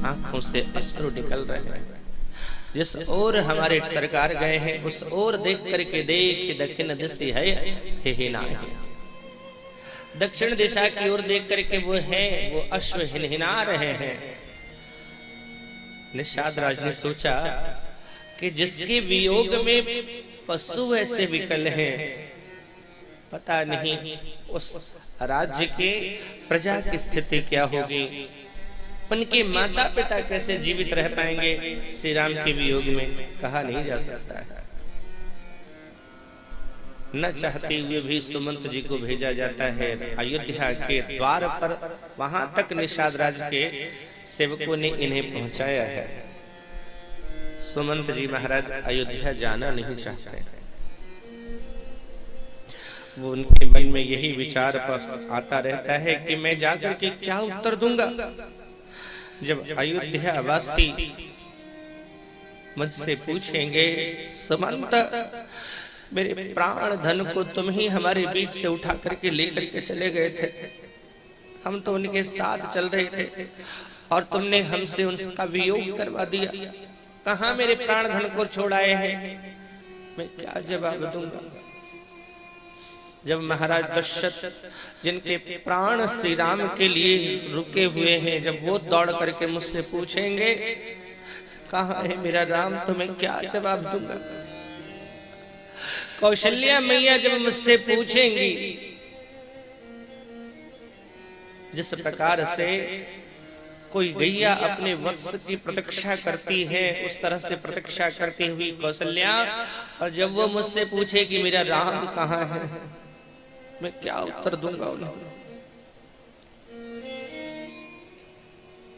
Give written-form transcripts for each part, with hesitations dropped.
आंखों से अश्रु निकल रहे हैं। जिस ओर हमारे सरकार गए हैं उस ओर देख करके देख दक्षिण दिशा है ही ना है। दक्षिण दिशा की ओर देख करके वो अश्व हिनहिना रहे हैं। निषाद राज ने सोचा कि जिसके वियोग में पशु ऐसे विकल हैं, पता नहीं उस राज्य के प्रजा की स्थिति क्या होगी, उनके माता पिता कैसे जीवित रह पाएंगे। श्री राम के वियोग में कहा नहीं जा सकता है। न चाहते हुए भी सुमंत जी को भेजा जाता है अयोध्या के द्वार पर। वहां तक निषाद राज के सेवकों ने इन्हें पहुंचाया है। सुमंत जी महाराज अयोध्या जाना नहीं चाहते। वो उनके मन में यही विचार पर आता रहता है कि मैं जाकर के क्या उत्तर दूंगा जब अयोध्या वासी मुझसे पूछेंगे, सुमंत मेरे प्राण धन को तुम ही हमारे बीच से उठा करके लेकर के चले गए थे, हम तो उनके साथ चल रहे थे और तुमने हमसे उनका वियोग करवा दिया, कहां मेरे प्राण धन को छोड़ आए हैं, मैं क्या जवाब दूंगा। जब महाराज दशरथ जिनके प्राण श्री राम के लिए रुके हुए हैं, जब वो दौड़ करके मुझसे पूछेंगे कहां है मेरा राम, तो मैं क्या जवाब दूंगा। कौशल्या मैया जब मुझसे पूछेंगी, जिस प्रकार से कोई गैया अपने वत्स की प्रतीक्षा करती है उस तरह से प्रतीक्षा करती हुई कौशल्या, और जब वो मुझसे पूछे कि मेरा राम कहां है, मैं क्या उत्तर दूंगा उन्हें।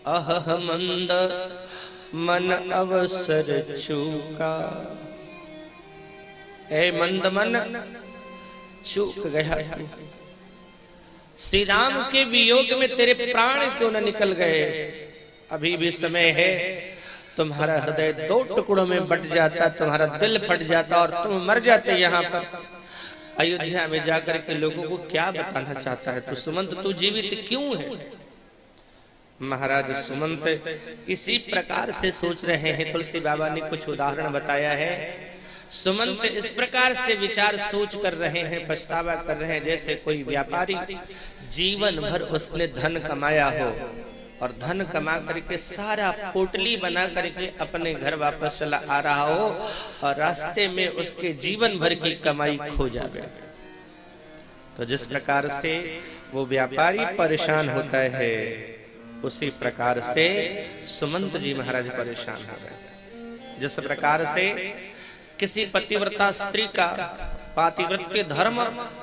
अह मंद मन अवसर चूका, ए मंद मन चूक गया, श्री राम के वियोग में तेरे प्राण क्यों न निकल गए। अभी भी समय है, तुम्हारा हृदय दो टुकड़ों में बट जाता, तुम्हारा दिल फट जाता और तुम मर जाते। यहाँ पर अयोध्या में जाकर के लोगों को क्या बताना चाहता है, तो सुमंत तू जीवित क्यों है। महाराज सुमंत इसी प्रकार से सोच रहे हैं। तुलसी बाबा ने कुछ उदाहरण बताया है। सुमंत इस प्रकार से विचार सोच कर रहे हैं, पछतावा कर रहे हैं, जैसे कोई व्यापारी जीवन भर उसने धन कमाया हो और धन कमा करके सारा पोटली बना करके अपने घर वापस चला आ रहा हो और रास्ते में उसके जीवन भर की कमाई खो जाए। तो जिस प्रकार से वो व्यापारी परेशान होता है, उसी प्रकार से सुमंत जी महाराज परेशान हो गए। जिस प्रकार से किसी पतिव्रता स्त्री का पातिव्रत्य धर्म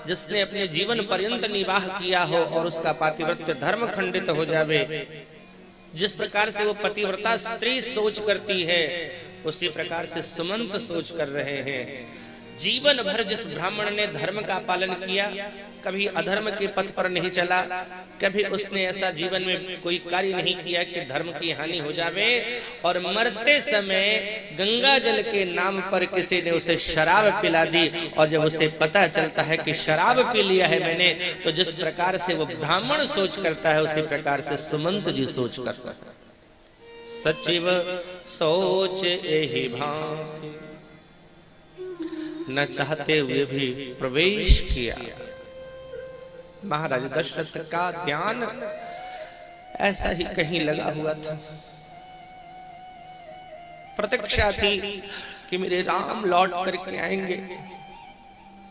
जिसने अपने जीवन पर्यंत निवाह किया हो और उसका पातिव्रत्य धर्म खंडित हो जावे, जिस प्रकार से वो पतिव्रता स्त्री सोच करती है, उसी प्रकार से सुमंत सोच कर रहे हैं। जीवन भर जिस ब्राह्मण ने धर्म का पालन किया, कभी अधर्म के पथ पर नहीं चला, कभी उसने ऐसा जीवन में कोई कार्य नहीं किया कि धर्म की हानि हो जावे, और मरते समय गंगा जल के नाम पर किसी ने उसे शराब पिला दी, और जब उसे पता चलता है कि शराब पी लिया है मैंने, तो जिस प्रकार से वो ब्राह्मण सोच करता है, उसी प्रकार से सुमंत जी सोच करता है। सचिव सोच यही भांति, न चाहते हुए भी प्रवेश किया। महाराज दशरथ का ध्यान ऐसा ही कहीं लगा हुआ था। प्रतीक्षा थी कि मेरे राम लौट करके आएंगे,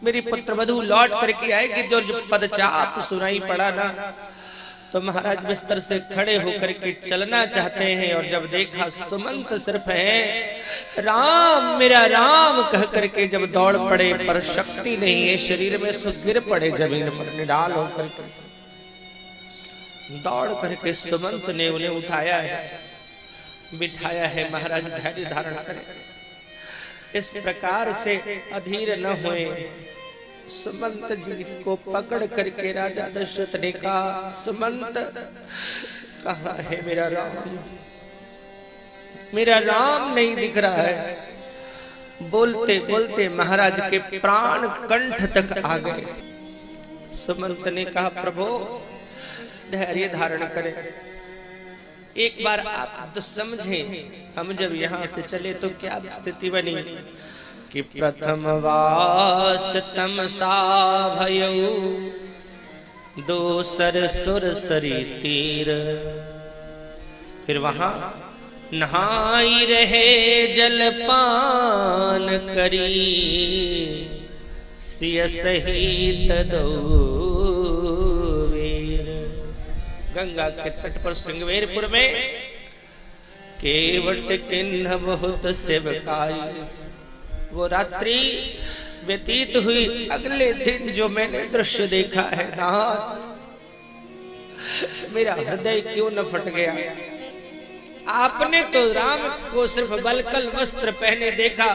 मेरी पुत्रवधू लौट करके आएगी। जो पदचाप सुनाई पड़ा ना, तो महाराज बिस्तर से खड़े होकर के चलना चाहते हैं, और जब देखा सुमंत सिर्फ है, राम मेरा राम कह करके जब दौड़ पड़े, पर शक्ति नहीं है शरीर में, सो गिर पड़े जमीन पर निडाल होकर के। दौड़ करके सुमंत ने उन्हें उठाया है, बिठाया है। महाराज धैर्य धारण करें, इस प्रकार से अधीर न होए। सुमंत जी को पकड़ करके राजा दशरथ ने कहा, सुमंत कहाँ है मेरा राम, मेरा राम नहीं दिख रहा है। बोलते बोलते महाराज के प्राण कंठ तक आ गए। सुमंत ने कहा, प्रभु धैर्य धारण करें, एक बार आप तो समझें, हम जब यहाँ से चले तो क्या स्थिति बनी कि प्रथम वास तमसा भयउ दोसर सुर सरी तीर। फिर वहां नहाई रहे जलपान करी सिय सहित दो वीर। गंगा के तट पर श्रृंगवेरपुर में केवट किन्ह बहुत सेवकाई। वो रात्रि व्यतीत हुई, अगले दिन जो मैंने दृश्य देखा है नाथ, मेरा हृदय क्यों न फट गया। आपने तो राम को सिर्फ बलकल वस्त्र पहने देखा,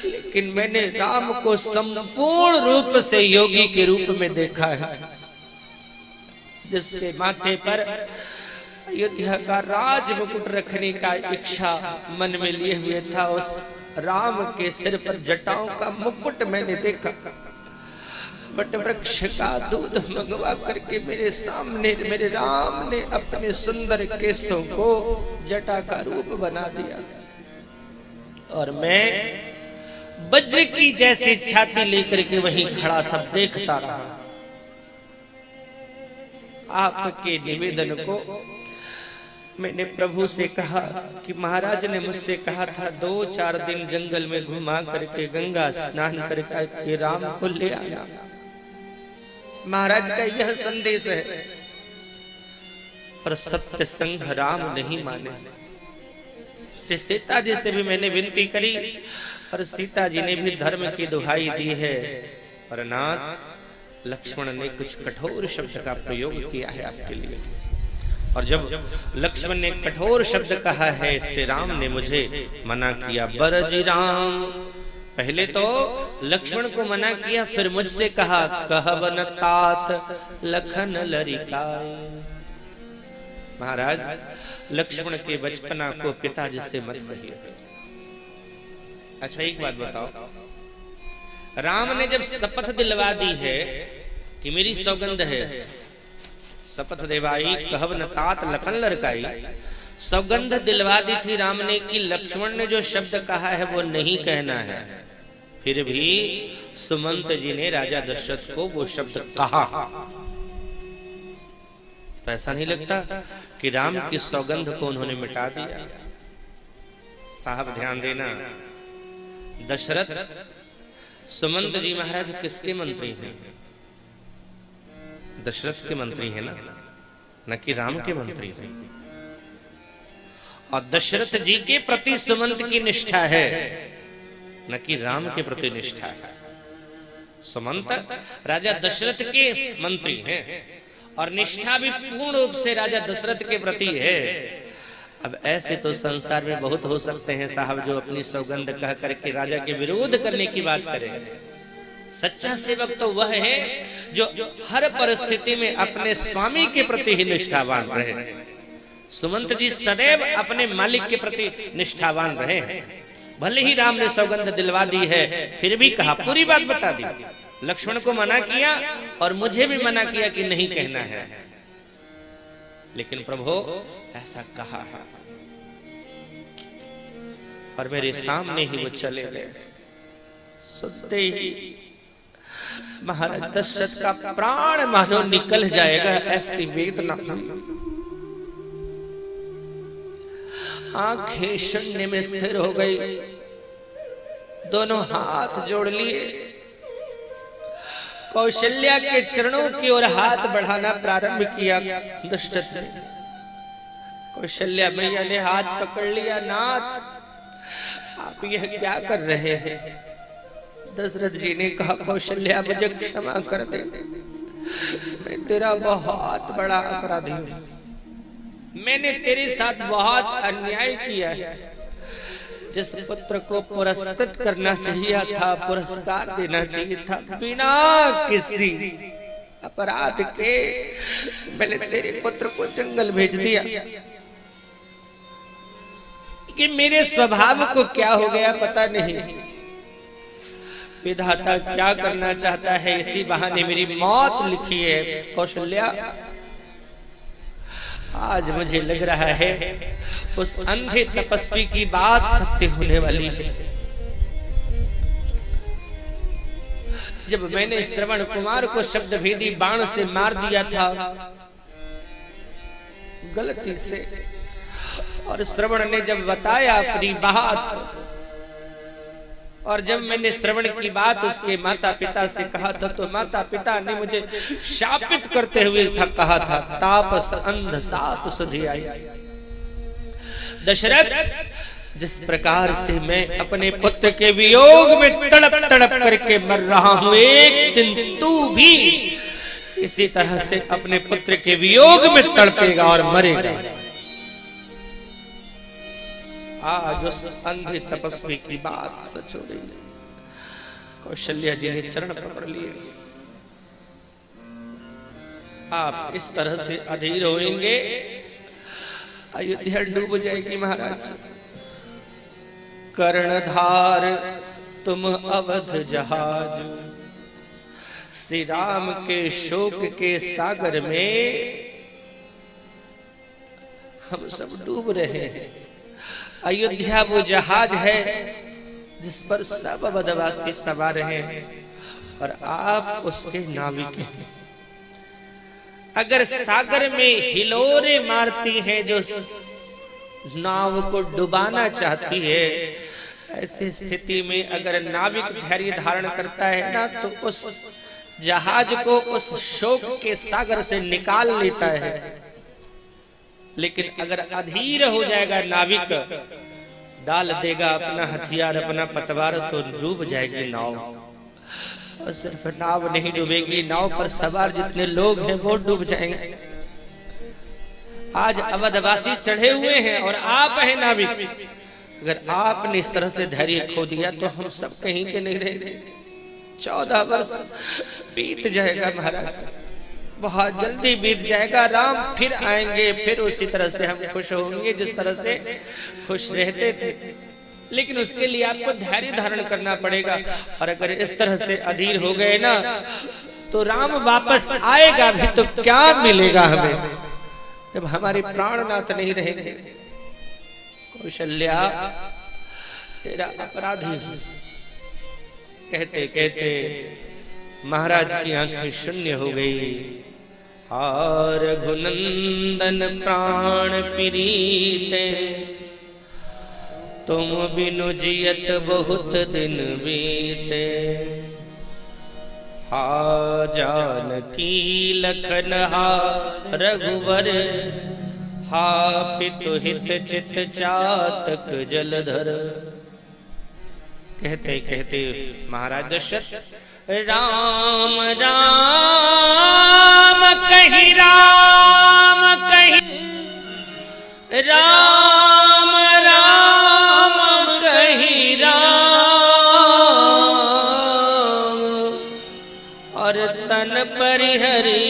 लेकिन मैंने राम को संपूर्ण रूप से योगी के रूप में देखा है, जिसके माथे पर अयोध्या का राज मुकुट रखने का इच्छा मन में लिए हुए था। उस राम के सिर पर जटाओं का मुकुट मैंने देखा। वट वृक्ष का दूध मंगवा करके मेरे सामने मेरे राम ने अपने सुंदर केसों को जटा का रूप बना दिया, और मैं वज्र की जैसी छाती लेकर के वहीं खड़ा सब देखता रहा। आपके निवेदन को मैंने प्रभु से कहा कि महाराज ने मुझसे कहा था 2-4 दिन जंगल में घुमा करके गंगा स्नान करके राम को ले आया। महाराज का यह संदेश है, पर सत्य संग राम नहीं माने। सीता जी से भी मैंने विनती करी, और सीता जी ने भी धर्म की दुहाई दी है, पर नाथ लक्ष्मण ने कुछ कठोर शब्द का प्रयोग किया है आपके लिए। और जब लक्ष्मण ने कठोर शब्द कहा है, श्री राम ने मुझे मना किया, बरजी राम। पहले तो लक्ष्मण को मना किया, फिर मुझसे कहा, कहवन तात लखन लरिकाय। महाराज लक्ष्मण के बचपना को पिताजी से मत कहिए। अच्छा एक बात बताओ, राम ने जब शपथ दिलवा दी है कि मेरी सौगंध है, शपथ देवाई कहवन तात लखन लरकाई, सौगंध दिलवा दी थी राम ने कि लक्ष्मण ने जो शब्द कहा है वो नहीं कहना है, फिर भी सुमंत जी ने राजा दशरथ को वो शब्द कहा। तो ऐसा नहीं लगता कि राम की सौगंध को उन्होंने मिटा दिया। साहब ध्यान देना, दशरथ सुमंत जी महाराज किसके मंत्री हैं? दशरथ के मंत्री है ना, न कि राम के मंत्री हैं। और दशरथ जी के प्रति सुमंत की निष्ठा है, न कि राम के प्रति निष्ठा है। सुमंत राजा दशरथ के मंत्री हैं, और निष्ठा भी पूर्ण रूप से राजा दशरथ के प्रति है। अब ऐसे तो संसार में बहुत हो सकते हैं साहब, जो अपनी सौगंध कह करके राजा के विरोध करने की बात करें। सच्चा सेवक तो वह है जो हर परिस्थिति में अपने स्वामी के प्रति ही निष्ठावान रहे। सुमंत जी सदैव अपने मालिक के प्रति निष्ठावान रहे हैं। भले ही राम ने सौगंध दिलवा दी है, फिर भी कहा, पूरी बात बता दी। लक्ष्मण को मना किया और मुझे भी मना किया कि नहीं कहना है, लेकिन प्रभु ऐसा कहा है, और मेरे सामने ही वो चले गए। सुनते ही महाराज दशरथ का प्राण मानो निकल जाएगा, ऐसी वेदना हुई। आंखें शून्य में स्थिर हो गई, दोनों हाथ जोड़ लिए, कौशल्या के चरणों की ओर हाथ बढ़ाना प्रारंभ किया दशरथ ने। कौशल्या मैया ने हाथ पकड़ लिया, नाथ आप यह क्या कर रहे हैं? दशरथ जी ने कहा, कौशल्या मुझे क्षमा कर दे, मैं तेरा बहुत बड़ा अपराधी हूं, मैंने तेरे साथ बहुत अन्याय किया है। जिस पुत्र को पुरस्कृत करना चाहिए था, पुरस्कार देना चाहिए था, बिना किसी अपराध के मैंने तेरे पुत्र को जंगल भेज दिया। कि मेरे स्वभाव को क्या हो गया पता नहीं, विधाता क्या करना चाहता है, इसी बहाने मेरी मौत लिखी है। कौशल्या आज मुझे लग रहा है उस अंधे तपस्वी की बात सत्य होने वाली है। जब मैंने श्रवण कुमार को शब्द भेदी बाण से मार दिया था गलती से, और श्रवण ने जब बताया अपनी बात, और जब मैंने श्रवण की बात उसके माता पिता से कहा था तो माता पिता ने मुझे शापित करते हुए कहा था, तापस अंध साप सुधि आई। दशरथ, जिस प्रकार से मैं अपने पुत्र के वियोग में तड़प तड़प करके मर रहा हूं, एक दिन तू भी इसी तरह से अपने पुत्र के वियोग में तड़पेगा और मरेगा। आज उस अंधे तपस्वी की बात सच हो रही है। कौशल्या जी ने चरण पकड़ लिए। आप इस तरह से अधीर होंगे, अयोध्या डूब जाएगी महाराज। कर्णधार तुम अवध जहाज, श्री राम के शोक के सागर में हम सब डूब रहे हैं। अयोध्या वो जहाज है जिस पर सब अवधवासी सवार हैं और आप उसके नाविक हैं। अगर सागर में हिलोरे मारती है जो नाव को डुबाना चाहती है, ऐसी स्थिति में अगर नाविक धैर्य धारण करता है ना, तो उस जहाज को उस शोक के सागर से निकाल लेता है। लेकिन अगर अधीर हो जाएगा नाविक, डाल देगा अपना हथियार अपना पतवार, तो डूब जाएगी नाव। और सिर्फ नाव नहीं डूबेगी, नाव पर सवार जितने लोग हैं वो डूब जाएंगे। आज अवधवासी चढ़े हुए हैं और आप हैं नाविक। अगर आपने इस तरह से धैर्य खो दिया तो हम सब कहीं के नहीं रहेंगे। 14 वर्ष बीत जाएगा महाराज, बहुत जल्दी बीत जाएगा। राम फिर आएंगे, फिर उसी तरह से हम खुश होंगे जिस तरह से खुश रहते थे। लेकिन उसके लिए आपको धैर्य धारण करना पड़ेगा। और अगर इस तरह से अधीर हो गए ना, तो राम वापस आएगा भी तो क्या मिलेगा हमें, जब हमारे प्राणनाथ नहीं रहेंगे। कौशल्या, तेरा अपराधी कहते कहते महाराज की आंखें शून्य हो गई। और रघुनंदन प्राण प्रीते, तुम बिनु जियत बहुत दिन बीते। हा जानकी लखन हा रघुवर, हा पितु हित चित चातक जलधर। कहते कहते महाराज दशरथ राम राम कही, राम कही, राम राम कही राम, और तन परिहरी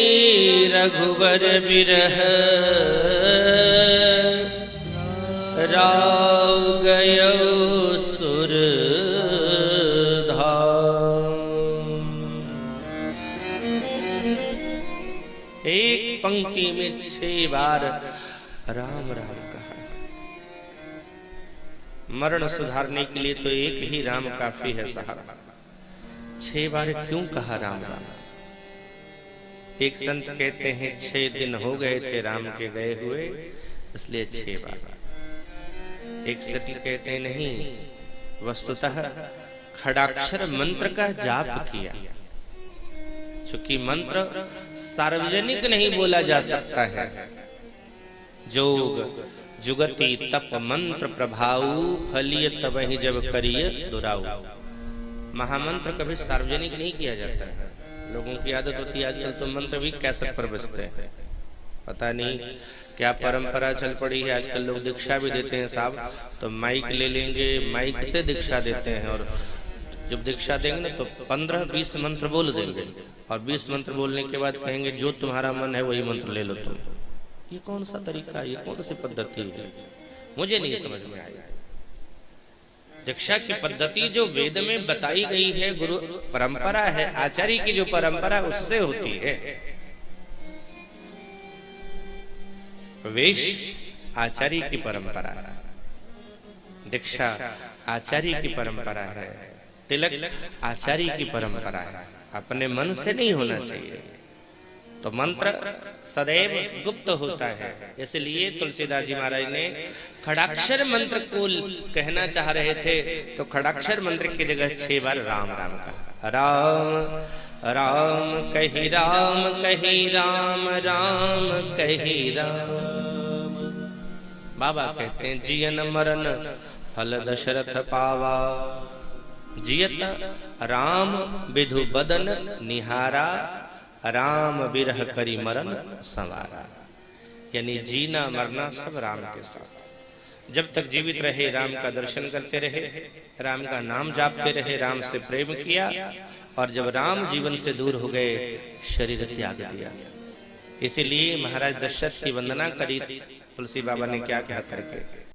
रघुवर बिरह। राव गयो सुर पंक्ति में 6 बार राम राम कहा। मरण सुधारने के लिए तो एक ही राम काफी है साहब। 6 बार क्यों कहा राम राम? एक संत कहते हैं 6 दिन हो गए थे राम के गए हुए, इसलिए 6 बार। एक संत कहते हैं नहीं, वस्तुतः खड़ाक्षर मंत्र का जाप किया। चूंकि मंत्र सार्वजनिक नहीं बोला जा सकता है। जोग जुगति तप मंत्र प्रभाव, फलिय तब ही जब करिय दुराऊ। महामंत्र कभी सार्वजनिक नहीं किया जाता है। लोगों की आदत होती है आजकल तो मंत्र भी कैसेट पर बजते हैं। पता नहीं क्या परंपरा चल पड़ी है। आजकल लोग दीक्षा भी देते हैं साहब, तो माइक ले लेंगे, माइक से दीक्षा देते हैं। और जब दीक्षा देंगे ना तो 15-20 मंत्र बोल देंगे, और 20 मंत्र बोलने के बाद कहेंगे जो तुम्हारा मन है वही मंत्र ले लो तुम। ये कौन सा तरीका, ये कौन सी पद्धति है, मुझे नहीं समझ में आया। दीक्षा की पद्धति जो वेद में बताई गई है, गुरु परंपरा है, आचार्य की जो परंपरा उससे होती है। वेश आचार्य की परंपरा, दीक्षा आचार्य की परंपरा है, तिलक आचार्य की परंपरा है, अपने मन से नहीं होना चाहिए। तो मंत्र सदैव गुप्त होता है, इसलिए तुलसीदास जी महाराज ने खड़ाक्षर मंत्र को कहना चाह रहे थे तो खड़ाक्षर मंत्र की जगह 6 बार राम राम कहा। राम राम कही राम कही राम राम कही राम। बाबा कहते हैं जियन मरण फल दशरथ पावा, जियत राम विधु बदन निहारा, राम बिरह करी मरण संवारा। यानी जीना मरना सब राम के साथ। जब तक जीवित रहे राम का दर्शन करते रहे, राम का नाम जापते रहे, राम से प्रेम किया, और जब राम जीवन से दूर हो गए शरीर त्याग दिया। इसीलिए महाराज दशरथ की वंदना करी तुलसी बाबा ने क्या कहा करके,